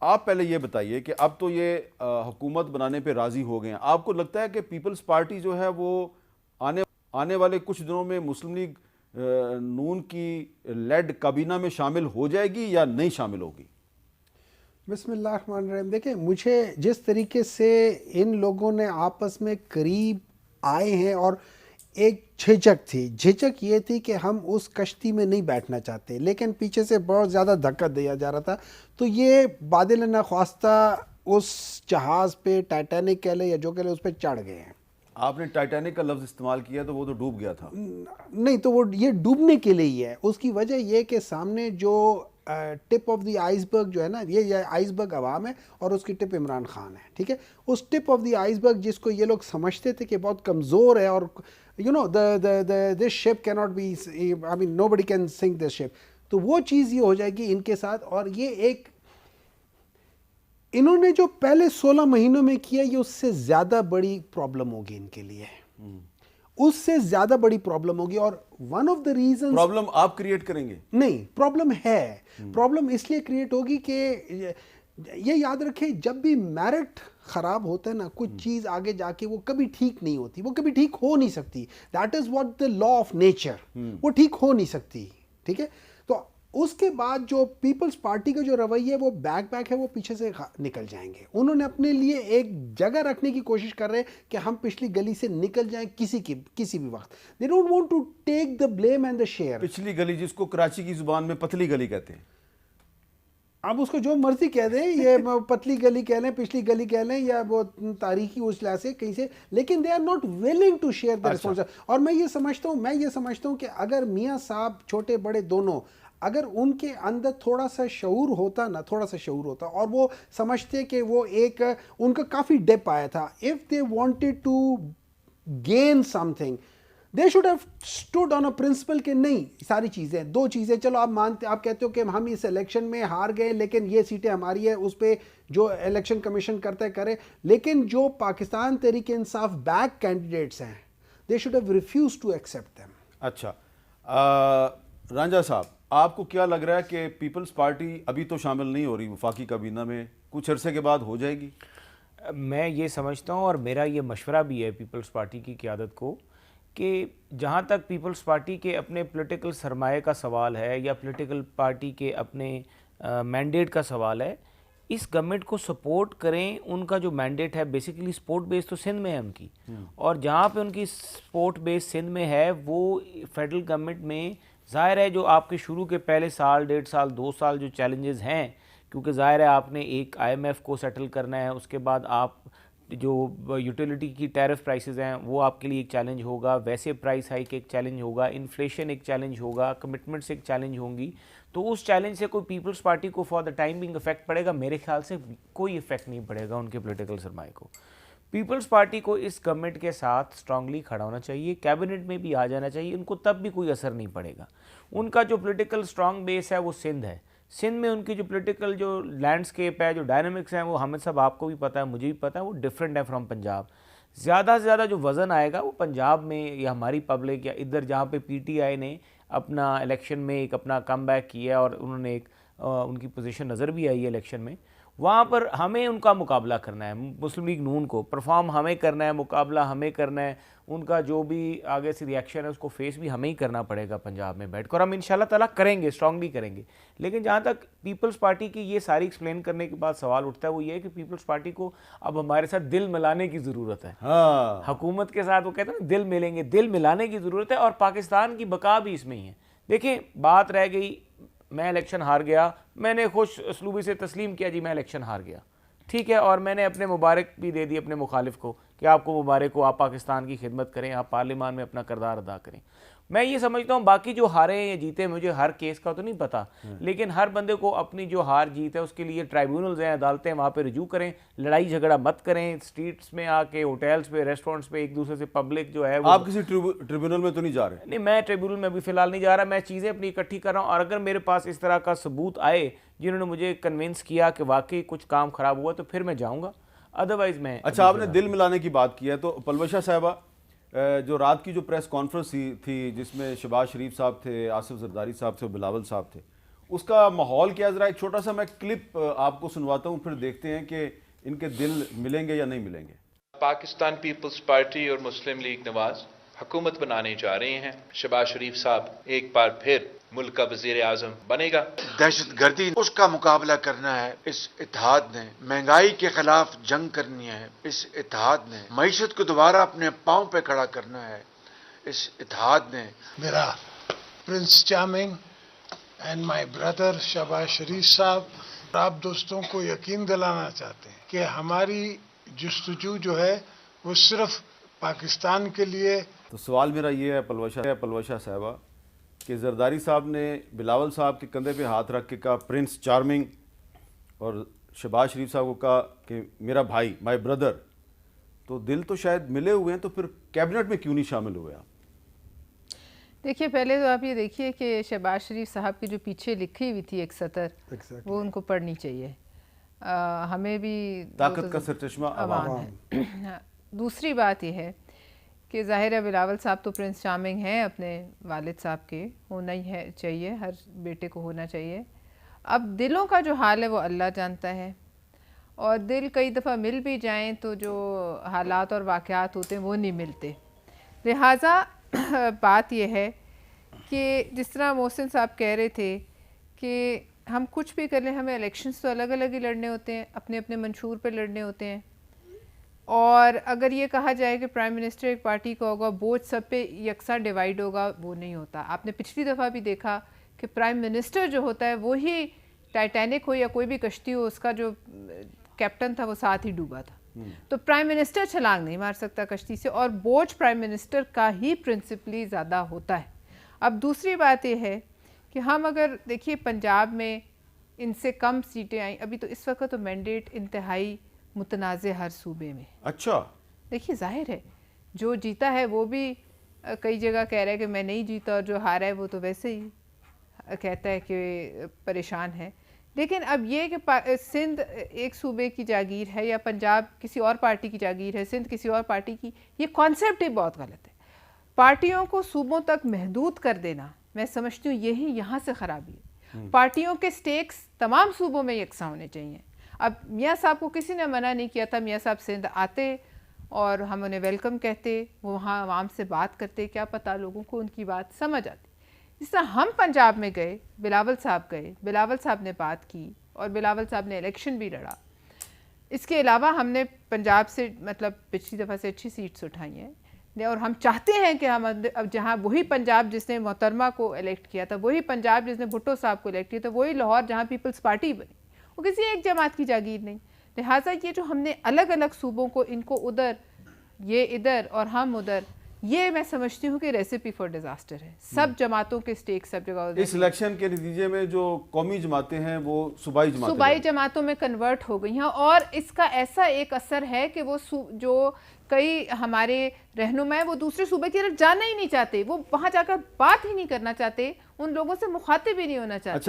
آپ پہلے یہ بتائیے کہ اب تو یہ حکومت بنانے پہ راضی ہو گئے ہیں، آپ کو لگتا ہے کہ پیپلز پارٹی جو ہے وہ آنے والے کچھ دنوں میں مسلم لیگ نون کی لیڈ کابینہ میں شامل ہو جائے گی یا نہیں شامل ہوگی؟ بسم اللہ الرحمن الرحیم. دیکھیں مجھے جس طریقے سے ان لوگوں نے آپس میں قریب آئے ہیں، اور ایک جھجک یہ تھی کہ ہم اس کشتی میں نہیں بیٹھنا چاہتے، لیکن پیچھے سے بہت زیادہ دھکا دیا جا رہا تھا، تو یہ بادل نخواستہ اس جہاز پہ، ٹائٹینک کہہ لیں یا جو کہہ لیں، اس پہ چڑھ گئے ہیں. آپ نے ٹائٹینک کا لفظ استعمال کیا تو وہ تو ڈوب گیا تھا. نہیں تو وہ یہ ڈوبنے کے لیے ہی ہے. اس کی وجہ یہ کہ سامنے جو ٹپ آف دی آئس برگ جو ہے نا، یہ آئس برگ عوام ہے اور اس کی ٹپ عمران خان ہے. ٹھیک ہے، اس ٹپ آف دی آئس برگ جس کو یہ لوگ سمجھتے تھے کہ بہت کمزور ہے، اور you know this ship can not be, I mean nobody can sink this ship, تو وہ چیز یہ ہو جائے گی ان کے ساتھ. اور یہ ایک انہوں نے جو پہلے 16 مہینوں میں کیا، یہ اس سے زیادہ بڑی پرابلم ہوگی ان کے لیے، اس سے زیادہ بڑی پرابلم ہوگی. اور one of the reason, problem آپ کریٹ کریں گے؟ نہیں، پرابلم ہے. پرابلم اس لیے کریٹ ہوگی کہ یہ یاد رکھیں، جب بھی میرٹ خراب ہوتا ہے نا، کچھ چیز آگے جا کے وہ کبھی ٹھیک نہیں ہوتی، وہ کبھی ٹھیک ہو نہیں سکتی. That is what the law of nature, وہ ٹھیک ہو نہیں سکتی. ٹھیک ہے، تو اس کے بعد جو پیپلز پارٹی کا جو رویہ ہے وہ بیک ہے، وہ پیچھے سے نکل جائیں گے. انہوں نے اپنے لیے ایک جگہ رکھنے کی کوشش کر رہے ہیں کہ ہم پچھلی گلی سے نکل جائیں کسی بھی وقت. they don't want to take the blame and the share. پچھلی گلی جس کو کراچی کی زبان میں پتلی گلی کہتے ہیں، اب اس کو جو مرضی کہہ دیں، یہ پتلی گلی کہہ لیں، پچھلی گلی کہہ لیں، یا وہ تاریخی اجلا سے کہیں سے، لیکن they are not willing to share the responsibility. اور میں یہ سمجھتا ہوں کہ اگر میاں صاحب چھوٹے بڑے دونوں، اگر ان کے اندر تھوڑا سا شعور ہوتا اور وہ سمجھتے کہ وہ ایک ان کا کافی ڈپ آیا تھا، if they wanted to gain something, they should have stood on a principle کہ نہیں، ساری چیزیں، دو چیزیں، چلو آپ کہتے ہو کہ ہم اس الیکشن میں ہار گئے لیکن یہ سیٹیں ہماری ہے، اس پہ جو الیکشن کمیشن کرتا ہے کرے، لیکن جو پاکستان تحریک انصاف بیک کینڈیڈیٹس ہیں، they should have refused to accept them. اچھا رانجھا صاحب، آپ کو کیا لگ رہا ہے کہ پیپلز پارٹی ابھی تو شامل نہیں ہو رہی وفاقی کابینہ میں، کچھ عرصے کے بعد ہو جائے گی؟ میں یہ سمجھتا ہوں، اور میرا یہ مشورہ بھی ہے پیپلز پارٹی کی قیادت کو، کہ جہاں تک پیپلز پارٹی کے اپنے پولیٹیکل سرمایہ کا سوال ہے یا پولیٹیکل پارٹی کے اپنے مینڈیٹ کا سوال ہے، اس گورنمنٹ کو سپورٹ کریں. ان کا جو مینڈیٹ ہے بیسیکلی سپورٹ بیس تو سندھ میں ہے ان کی، اور جہاں پہ ان کی سپورٹ بیس سندھ میں ہے، وہ فیڈرل گورنمنٹ میں ظاہر ہے جو آپ کے شروع کے پہلے سال، 1.5 سال، 2 سال جو چیلنجز ہیں، کیونکہ ظاہر ہے آپ نے ایک IMF کو سیٹل کرنا ہے، اس کے بعد آپ جو یوٹیلیٹی کی ٹیرف پرائسز ہیں وہ آپ کے لیے ایک چیلنج ہوگا، ویسے پرائس ہائیک ایک چیلنج ہوگا، انفلیشن ایک چیلنج ہوگا، کمٹمنٹس ایک چیلنج ہوں گی. تو اس چیلنج سے کوئی پیپلز پارٹی کو for the time being affect پڑے گا؟ میرے خیال سے کوئی افیکٹ نہیں پڑے گا ان کے پولیٹیکل سرمایہ کو. پیپلز پارٹی کو اس گورنمنٹ کے ساتھ اسٹرانگلی کھڑا ہونا چاہیے، کیبنٹ میں بھی آ جانا چاہیے، ان کو تب بھی کوئی اثر نہیں پڑے گا. ان کا جو پولیٹیکل اسٹرانگ بیس ہے وہ سندھ ہے. سندھ میں ان کی جو پولیٹیکل جو لینڈسکیپ ہے، جو ڈائنامکس ہیں، وہ حامد صاحب آپ کو بھی پتہ ہے، مجھے بھی پتہ ہے، وہ ڈفرینٹ ہے فرام پنجاب. زیادہ سے زیادہ جو وزن آئے گا وہ پنجاب میں یا ہماری پبلک یا ادھر جہاں پہ PTI نے اپنا الیکشن میں ایک اپنا کم بیک کیا اور انہوں نے ایک ان کی پوزیشن نظر بھی آئی ہے الیکشن میں، وہاں پر ہمیں ان کا مقابلہ کرنا ہے. مسلم لیگ نون کو پرفارم ہمیں کرنا ہے، مقابلہ ہمیں کرنا ہے، ان کا جو بھی آگے سے ریئیکشن ہے اس کو فیس بھی ہمیں ہی کرنا پڑے گا پنجاب میں بیٹھ کر. ہم انشاءاللہ تعالیٰ کریں گے، اسٹرانگلی کریں گے. لیکن جہاں تک پیپلز پارٹی کی یہ ساری ایکسپلین کرنے کے بعد سوال اٹھتا ہے وہ یہ ہے کہ پیپلز پارٹی کو اب ہمارے ساتھ دل ملانے کی ضرورت ہے. حکومت کے ساتھ وہ کہتے ہیں نا دل ملیں گے، دل ملانے کی ضرورت ہے، اور پاکستان کی بقا بھی اس میں ہی ہے. دیکھیں بات رہ گئی، میں الیکشن ہار گیا، میں نے خوش اسلوبی سے تسلیم کیا، جی میں الیکشن ہار گیا، ٹھیک ہے، اور میں نے اپنے مبارک بھی دے دی اپنے مخالف کو کہ آپ کو مبارک ہو، آپ پاکستان کی خدمت کریں، آپ پارلیمان میں اپنا کردار ادا کریں. میں یہ سمجھتا ہوں باقی جو ہارے ہیں یا جیتے، مجھے ہر کیس کا تو نہیں پتا، لیکن ہر بندے کو اپنی جو ہار جیت ہے اس کے لیے ٹرائیبیونلز ہیں، عدالتیں، وہاں پہ رجوع کریں، لڑائی جھگڑا مت کریں اسٹریٹس میں آ کے، ہوٹلز پہ، ریسٹورنٹس پہ ایک دوسرے سے پبلک جو ہے. آپ کسی ٹریبیونل میں تو نہیں جا رہے؟ نہیں، میں ٹریبیونل میں بھی فی الحال نہیں جا رہا، میں چیزیں اپنی اکٹھی کر رہا ہوں، اور اگر میرے پاس اس طرح کا ثبوت آئے جنہوں نے مجھے کنونس کیا کہ واقعی کچھ کام خراب ہوا تو پھر میں جاؤں گا، ادروائز میں. اچھا، آپ نے دل ملانے کی بات کی ہے تو پلوشہ صاحبہ، جو رات کی جو پریس کانفرنس تھی جس میں شہباز شریف صاحب تھے، آصف زرداری صاحب تھے، بلاول صاحب تھے، اس کا ماحول کیا؟ ذرا ایک چھوٹا سا میں کلپ آپ کو سنواتا ہوں، پھر دیکھتے ہیں کہ ان کے دل ملیں گے یا نہیں ملیں گے۔ پاکستان پیپلز پارٹی اور مسلم لیگ نواز حکومت بنانے جا رہے ہیں۔ شہباز شریف صاحب ایک بار پھر ملک کا وزیر اعظم بنے گا۔ دہشت گردی اس کا مقابلہ کرنا ہے، اس اتحاد نے مہنگائی کے خلاف جنگ کرنی ہے، اس اتحاد نے معیشت کو دوبارہ اپنے پاؤں پہ کھڑا کرنا ہے، اس اتحاد نے میرا prince charming and my brother Shehbaz Sharif sahib, آپ دوستوں کو یقین دلانا چاہتے ہیں کہ ہماری جستجو جو ہے وہ صرف پاکستان کے لیے۔ تو سوال میرا یہ ہے پلوشہ صاحبہ کہ زرداری صاحب نے بلاول صاحب کے کندھے پہ ہاتھ رکھ کے کہا پرنس چارمنگ، اور شہباز شریف صاحب کو کہا کہ میرا بھائی، مائی بردر، تو دل تو شاید ملے ہوئے ہیں، تو پھر کیبنٹ میں کیوں نہیں شامل ہوئے آپ؟ دیکھیے پہلے تو آپ یہ دیکھیے کہ شہباز شریف صاحب کی جو پیچھے لکھی ہوئی تھی ایک سطر، وہ ان کو پڑھنی چاہیے۔ ہمیں بھی طاقت کا سرچشمہ عوام ہے۔ دوسری بات یہ ہے کہ ظاہر ہے بلاول صاحب تو پرنس چارمنگ ہیں اپنے والد صاحب کے، ہونا ہی ہے چاہیے، ہر بیٹے کو ہونا چاہیے۔ اب دلوں کا جو حال ہے وہ اللہ جانتا ہے، اور دل کئی دفعہ مل بھی جائیں تو جو حالات اور واقعات ہوتے ہیں وہ نہیں ملتے۔ لہٰذا بات یہ ہے کہ جس طرح محسن صاحب کہہ رہے تھے کہ ہم کچھ بھی کر لیں، ہمیں الیکشنز تو الگ الگ ہی لڑنے ہوتے ہیں، اپنے اپنے منشور پہ لڑنے ہوتے ہیں، اور اگر یہ کہا جائے کہ پرائم منسٹر ایک پارٹی کا ہوگا، بوجھ سب پہ یکساں ڈیوائیڈ ہوگا، وہ نہیں ہوتا۔ آپ نے پچھلی دفعہ بھی دیکھا کہ پرائم منسٹر جو ہوتا ہے وہی ٹائٹینک ہو یا کوئی بھی کشتی ہو، اس کا جو کیپٹن تھا وہ ساتھ ہی ڈوبا تھا، تو پرائم منسٹر چھلانگ نہیں مار سکتا کشتی سے، اور بوجھ پرائم منسٹر کا ہی پرنسپلی زیادہ ہوتا ہے۔ اب دوسری بات یہ ہے کہ ہم اگر دیکھیے پنجاب میں ان سے کم سیٹیں آئیں، ابھی تو اس وقت تو مینڈیٹ انتہائی متنازع ہر صوبے میں۔ اچھا، دیکھیے ظاہر ہے جو جیتا ہے وہ بھی کئی جگہ کہہ رہا ہے کہ میں نہیں جیتا، اور جو ہارا ہے وہ تو ویسے ہی کہتا ہے کہ پریشان ہے۔ لیکن اب یہ کہ سندھ ایک صوبے کی جاگیر ہے یا پنجاب کسی اور پارٹی کی جاگیر ہے، سندھ کسی اور پارٹی کی، یہ کانسیپٹ ہی بہت غلط ہے۔ پارٹیوں کو صوبوں تک محدود کر دینا، میں سمجھتی ہوں یہی یہاں سے خرابی ہے۔ پارٹیوں کے سٹیکس تمام صوبوں میں یکساں ہونے چاہیے۔ اب میاں صاحب کو کسی نے منع نہیں کیا تھا، میاں صاحب سندھ آتے اور ہم انہیں ویلکم کہتے، وہ وہاں عوام سے بات کرتے، کیا پتہ لوگوں کو ان کی بات سمجھ آتی۔ جس طرح ہم پنجاب میں گئے، بلاول صاحب گئے، بلاول صاحب نے بات کی اور بلاول صاحب نے الیکشن بھی لڑا۔ اس کے علاوہ ہم نے پنجاب سے مطلب پچھلی دفعہ سے اچھی سیٹس اٹھائی ہیں، اور ہم چاہتے ہیں کہ ہم اب جہاں وہی پنجاب جس نے محترمہ کو الیکٹ کیا تھا، وہی پنجاب جس نے بھٹو صاحب کو الیکٹ کیا تھا، وہی لاہور جہاں پیپلز پارٹی بنی، وہ کسی ایک جماعت کی جاگیر نہیں۔ لہٰذا یہ جو ہم نے الگ الگ صوبوں کو، ان کو ادھر، یہ ادھر اور ہم ادھر، یہ میں سمجھتی ہوں کہ ریسیپی فار ڈیزاسٹر ہے۔ سب جماعتوں کے سٹیک سب جگہ، اس الیکشن کے نتیجے میں جو قومی جماعتیں ہیں وہ صوبائی جماعتوں میں کنورٹ ہو گئی ہیں، اور اس کا ایسا ایک اثر ہے کہ وہ جو کئی ہمارے رہنما ہیں وہ دوسرے صوبے کی طرف جانا ہی نہیں چاہتے، وہ وہاں جا کر بات ہی نہیں کرنا چاہتے، ان لوگوں سے مخاطب ہی نہیں ہونا چاہتے۔